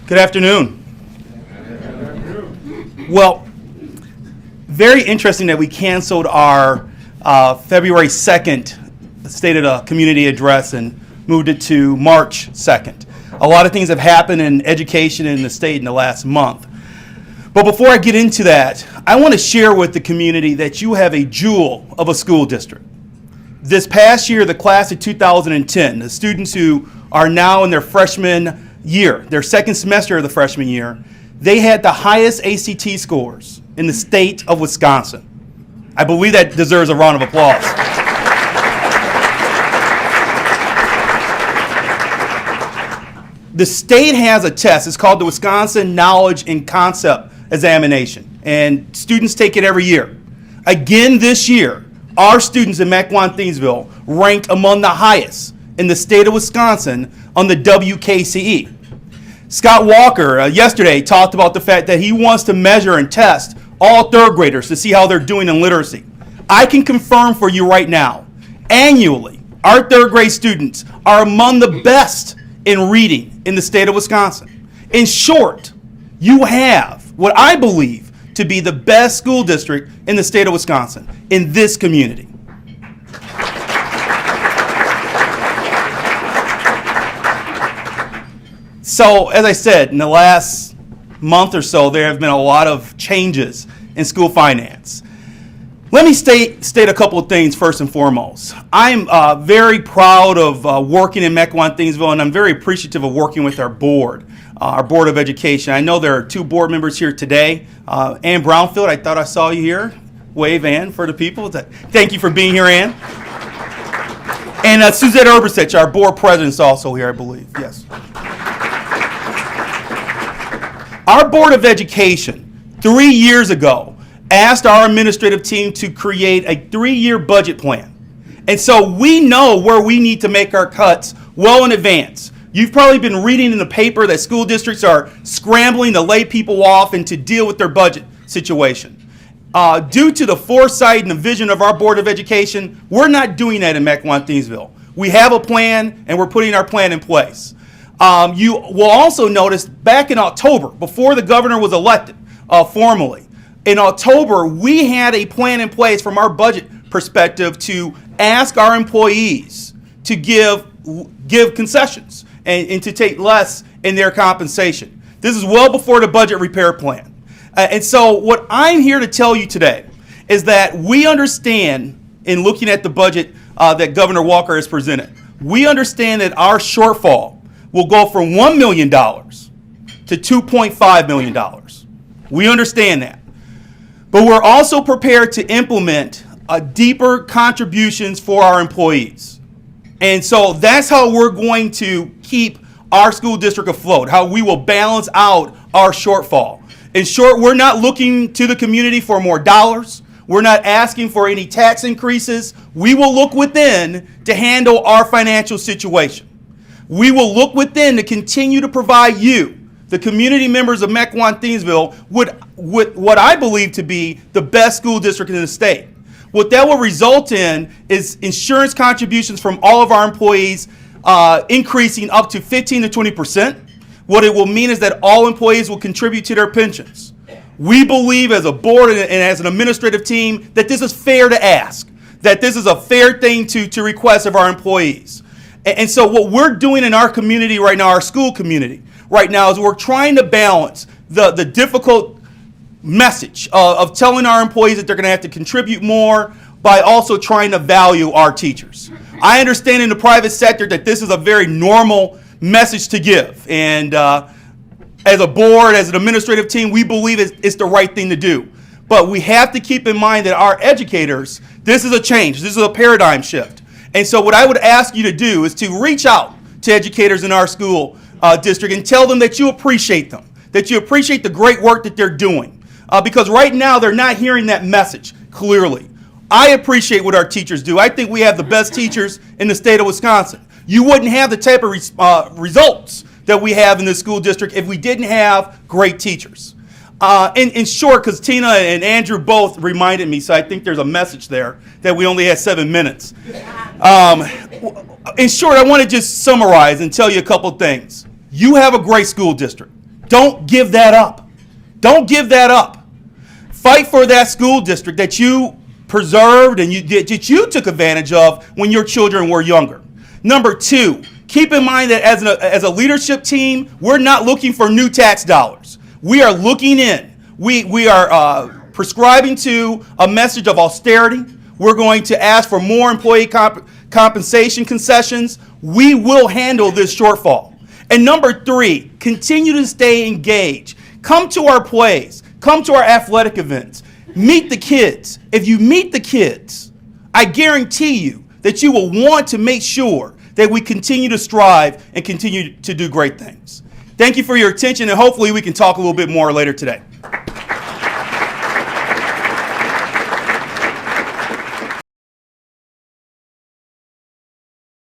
Good afternoon. Well, very interesting that we canceled our February 2nd State of the Community Address and moved it to March 2nd. A lot of things have happened in education in the state in the last month. But before I get into that, I want to share with the community that you have a jewel of a school district. This past year, the class of 2010, the students who are now in their freshman year, their second semester of the freshman year, they had the highest ACT scores in the state of Wisconsin. I believe that deserves a round of applause. The state has a test. It's called the Wisconsin Knowledge and Concept Examination, and students take it every year. Again this year, our students in Mequon-Thiensville ranked among the highest in the state of Wisconsin on the WKCE. Scott Walker yesterday talked about the fact that he wants to measure and test all third graders to see how they're doing in literacy. I can confirm for you right now, annually, our third grade students are among the best in reading in the state of Wisconsin. In short, you have what I believe to be the best school district in the state of Wisconsin, in this community. So, as I said, in the last month or so, there have been a lot of changes in school finance. Let me state a couple of things first and foremost. I'm very proud of working in Mequon-Thiensville, and I'm very appreciative of working with our board of education. I know there are two board members here today. Ann Brownfield, I thought I saw you here. Wave, Ann, for the people. Thank you for being here, Ann. And Suzette Urbisich, our board president, is also here, I believe. Yes. Our Board of Education, 3 years ago, asked our administrative team to create a 3-year budget plan. And so we know where we need to make our cuts well in advance. You've probably been reading in the paper that school districts are scrambling to lay people off and to deal with their budget situation. Due to the foresight and the vision of our Board of Education, we're not doing that in Mequon-Thiensville. We have a plan, and we're putting our plan in place. You will also notice back in October, before the governor was elected formally, in October, we had a plan in place from our budget perspective to ask our employees to give concessions and to take less in their compensation. This is well before the budget repair plan. And so what I'm here to tell you today is that we understand, in looking at the budget that Governor Walker has presented, we understand that our shortfall will go from $1 million to $2.5 million. We understand that. But we're also prepared to implement deeper contributions for our employees. And so that's how we're going to keep our school district afloat, how we will balance out our shortfall. In short, we're not looking to the community for more dollars. We're not asking for any tax increases. We will look within to handle our financial situation. We will look within to continue to provide you, the community members of Mequon-Thiensville, with what I believe to be the best school district in the state. What that will result in is insurance contributions from all of our employees increasing up to 15 to 20%. What it will mean is that all employees will contribute to their pensions. We believe as a board and as an administrative team that this is fair to ask, that this is a fair thing to request of our employees. And so what we're doing in our community right now, our school community right now, is we're trying to balance the difficult message of telling our employees that they're going to have to contribute more by also trying to value our teachers. I understand in the private sector that this is a very normal message to give. And as a board, as an administrative team, we believe it's the right thing to do. But we have to keep in mind that our educators, this is a change. This is a paradigm shift. And so what I would ask you to do is to reach out to educators in our school district and tell them that you appreciate them, that you appreciate the great work that they're doing. Because right now they're not hearing that message clearly. I appreciate what our teachers do. I think we have the best teachers in the state of Wisconsin. You wouldn't have the type of results that we have in this school district if we didn't have great teachers. In short, because Tina and Andrew both reminded me, so I think there's a message there that we only had 7 minutes. In short, I want to just summarize and tell you a couple things. You have a great school district. Don't give that up. Don't give that up. Fight for that school district that you preserved and that you took advantage of when your children were younger. Number two, keep in mind that as a leadership team, we're not looking for new tax dollars. We are looking in. We are prescribing to a message of austerity. We're going to ask for more employee compensation concessions. We will handle this shortfall. And number three, continue to stay engaged. Come to our plays. Come to our athletic events. Meet the kids. If you meet the kids, I guarantee you that you will want to make sure that we continue to strive and continue to do great things. Thank you for your attention, and hopefully we can talk a little bit more later today.